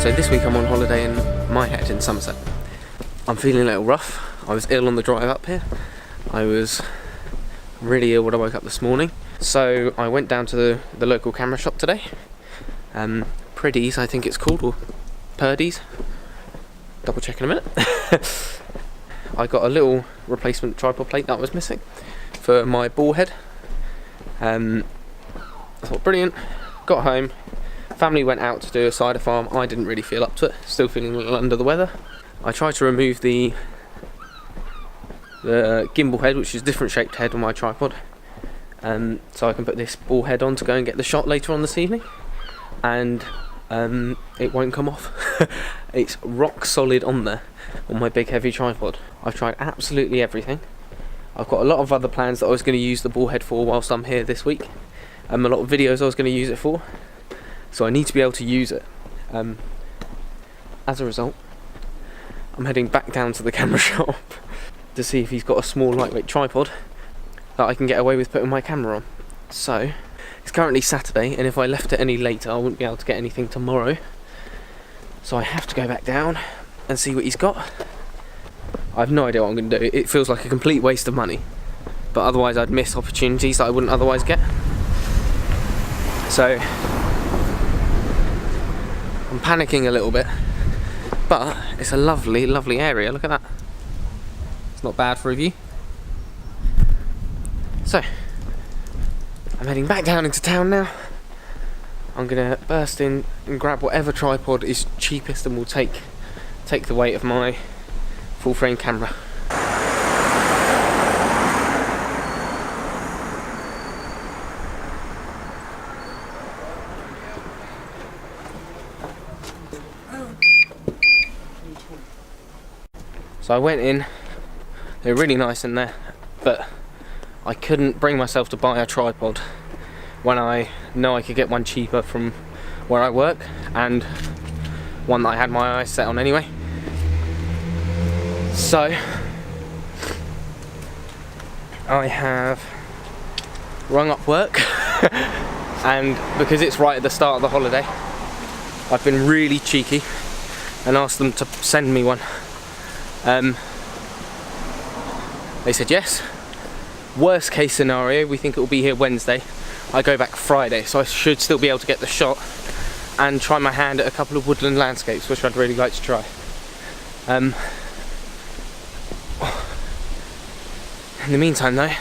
So this week I'm on holiday in my head in Somerset. I'm feeling a little rough. I was ill on the drive up here. I was really ill when I woke up this morning. So I went down to the local camera shop today. Pretties, I think it's called, or Purdy's. Double check in a minute. I got a little replacement tripod plate that was missing for my ball head. I thought brilliant. Got home. Family went out to do a cider farm. I didn't really feel up to it. Still feeling a little under the weather. I tried to remove the gimbal head, which is a different shaped head on my tripod, so I can put this ball head on to go and get the shot later on this evening, and it won't come off. It's rock solid on there on my big heavy tripod. I've tried absolutely everything. I've got a lot of other plans that I was going to use the ball head for whilst I'm here this week, a lot of videos I was going to use it for, so I need to be able to use it. As a result, I'm heading back down to the camera shop to see if he's got a small lightweight tripod that I can get away with putting my camera on. So it's currently Saturday, and if I left it any later I wouldn't be able to get anything tomorrow, so I have to go back down and see what he's got. I have no idea what I'm going to do. It feels like a complete waste of money, but otherwise I'd miss opportunities that I wouldn't otherwise get. So I'm panicking a little bit, but it's a lovely, lovely area. Look at that. It's not bad for a view. So I'm heading back down into town now. I'm gonna burst in and grab whatever tripod is cheapest and will take the weight of my full frame camera. So I went in, they were really nice in there, but I couldn't bring myself to buy a tripod when I know I could get one cheaper from where I work, and one that I had my eyes set on anyway. So I have rung up work and because it's right at the start of the holiday, I've been really cheeky and asked them to send me one. They said yes. Worst case scenario, we think it will be here Wednesday. I go back Friday, so I should still be able to get the shot and try my hand at a couple of woodland landscapes, which I'd really like to try. In the meantime though,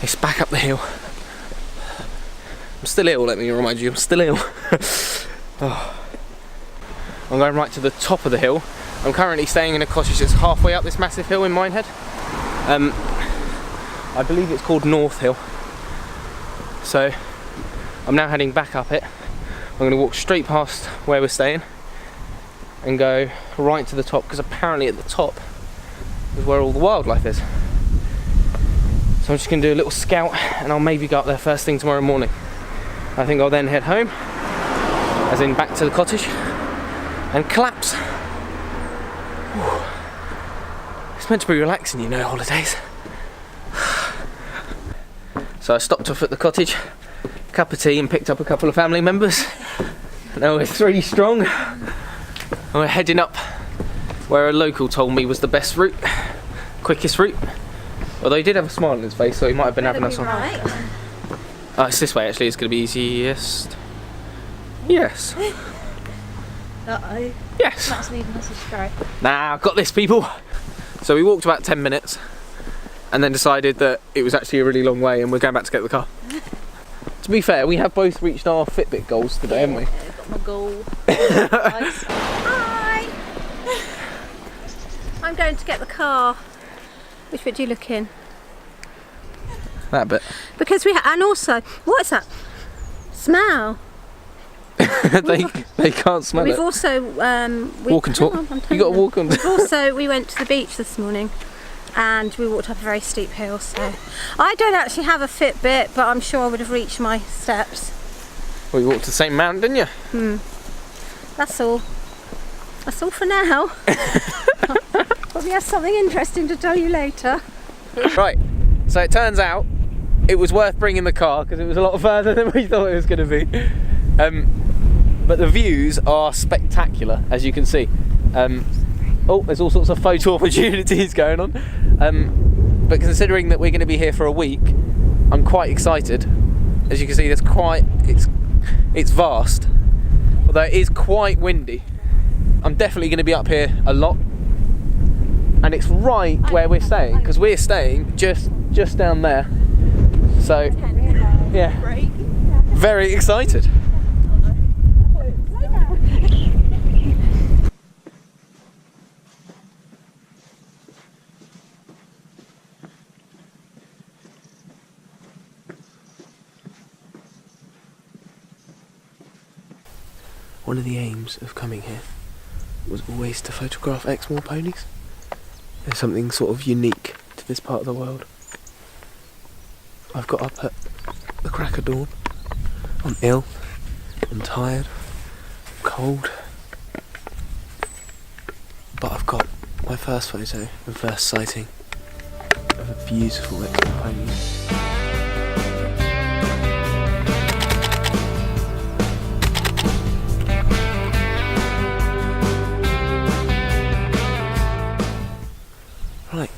it's back up the hill. I'm still ill, let me remind you, I'm still ill. Oh. I'm going right to the top of the hill. I'm currently staying in a cottage that's halfway up this massive hill in Minehead. I believe it's called North Hill. So I'm now heading back up it. I'm going to walk straight past where we're staying and go right to the top, because apparently at the top is where all the wildlife is. So I'm just going to do a little scout, and I'll maybe go up there first thing tomorrow morning. I think I'll then head home, as in back to the cottage, and collapse. It's meant to be relaxing, you know, holidays. So I stopped off at the cottage, cup of tea, and picked up a couple of family members. Now we're 3 strong, and we're heading up where a local told me was the best route, quickest route. Although he did have a smile on his face, so he might have been having us on. Right. It's this way actually, it's going to be easiest. Yes. Uh-oh. Yes. That's leaving us astray. Nah, I've got this, people. So we walked about 10 minutes and then decided that it was actually a really long way and we're going back to get the car. To be fair, we have both reached our Fitbit goals today, haven't we? I've got my goal. Nice. Hi! I'm going to get the car. Which bit do you look in? That bit. Because and also, what is that? Smell. they can't smell We've it. also walk and talk. You got to walk on. Also, we went to the beach this morning, and we walked up a very steep hill. So I don't actually have a Fitbit, but I'm sure I would have reached my steps. Well, you walked the same mountain, didn't you? That's all. That's all for now. Probably have something interesting to tell you later. Right. So it turns out it was worth bringing the car because it was a lot further than we thought it was going to be. but the views are spectacular, as you can see. Oh, there's all sorts of photo opportunities going on. But considering that we're going to be here for a week, I'm quite excited. As you can see, it's vast, although it is quite windy. I'm definitely going to be up here a lot, and it's right where we're staying, because we're staying just down there. So yeah, very excited. One of the aims of coming here was always to photograph Exmoor ponies. There's something sort of unique to this part of the world. I've got up at the crack of dawn. I'm ill, I'm tired, I'm cold, but I've got my first photo and first sighting of a beautiful Exmoor pony. Right,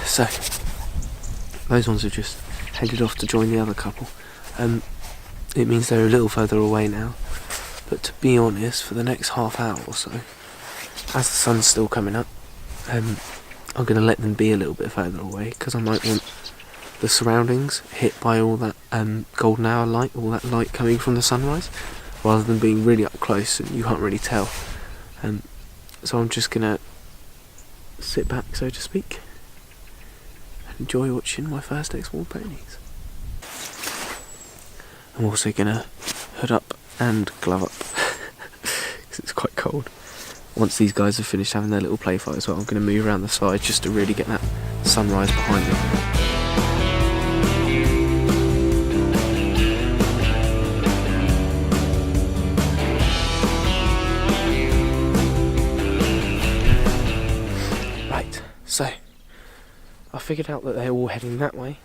so those ones have just headed off to join the other couple. It means they're a little further away now, but to be honest, for the next half hour or so, as the sun's still coming up, I'm going to let them be a little bit further away, because I might want the surroundings hit by all that golden hour light, all that light coming from the sunrise, rather than being really up close and you can't really tell. So I'm just going to sit back, so to speak, and enjoy watching my first Exmoor ponies. I'm also going to hood up and glove up because it's quite cold. Once these guys have finished having their little play fight as well, I'm going to move around the side just to really get that sunrise behind me. So, I figured out that they're all heading that way,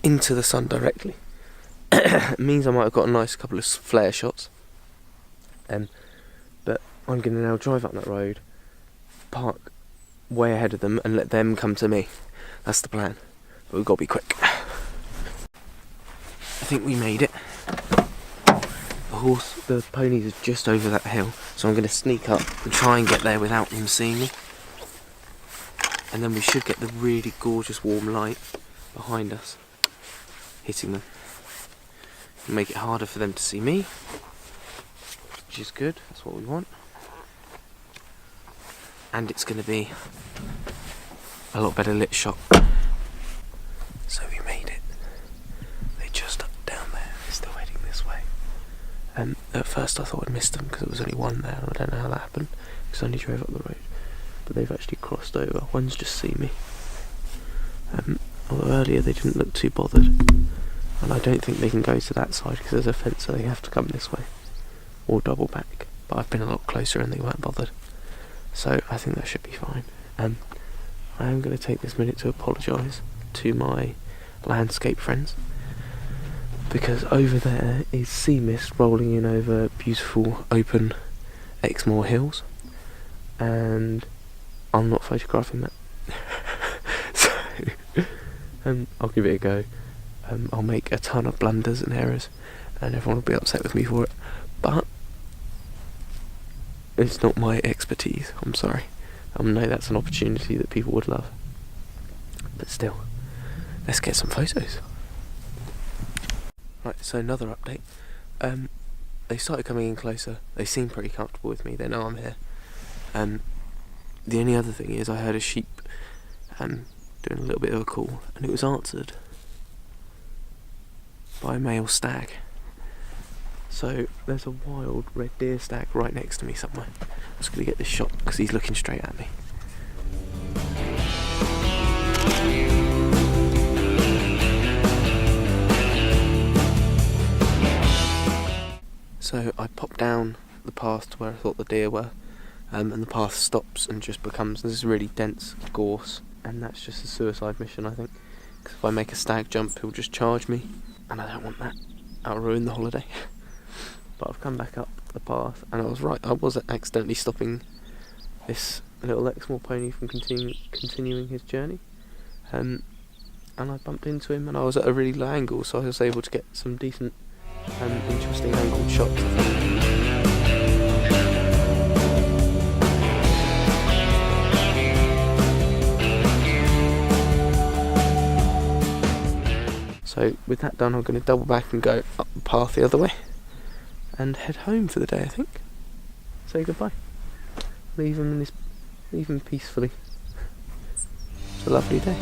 into the sun directly. It means I might have got a nice couple of flare shots. But I'm going to now drive up that road, park way ahead of them, and let them come to me. That's the plan. But we've got to be quick. I think we made it. The ponies are just over that hill, so I'm going to sneak up and try and get there without them seeing me. And then we should get the really gorgeous warm light behind us hitting them. It'll make it harder for them to see me, which is good, that's what we want. And it's going to be a lot better lit shot. So we made it. They just up down there, they're still heading this way. At first I thought I'd missed them because there was only one there, and I don't know how that happened because I only drove up the road. But they've actually crossed over. One's just seen me. Although earlier they didn't look too bothered. And I don't think they can go to that side because there's a fence, so they have to come this way. Or double back. But I've been a lot closer and they weren't bothered. So I think that should be fine. I am going to take this minute to apologise to my landscape friends. Because over there is sea mist rolling in over beautiful open Exmoor hills. And I'm not photographing that. So I'll give it a go. I'll make a ton of blunders and errors and everyone will be upset with me for it, but it's not my expertise. I'm sorry. I know that's an opportunity that people would love, but still, let's get some photos. Right, so another update. They started coming in closer. They seem pretty comfortable with me. They know I'm here. The only other thing is I heard a sheep doing a little bit of a call, and it was answered by a male stag. So there's a wild red deer stag right next to me somewhere. I'm just going to get this shot because he's looking straight at me. So I popped down the path to where I thought the deer were. And the path stops and just becomes this really dense gorse, and that's just a suicide mission, I think, because if I make a stag jump he'll just charge me, and I don't want that. That'll ruin the holiday. but I've come back up the path, and I was right. I was accidentally stopping this little Exmoor pony from continuing his journey, and I bumped into him, and I was at a really low angle, so I was able to get some decent interesting angled shots of him. So with that done, I'm going to double back and go up the path the other way and head home for the day, I think. Say goodbye. Leave him peacefully. It's a lovely day.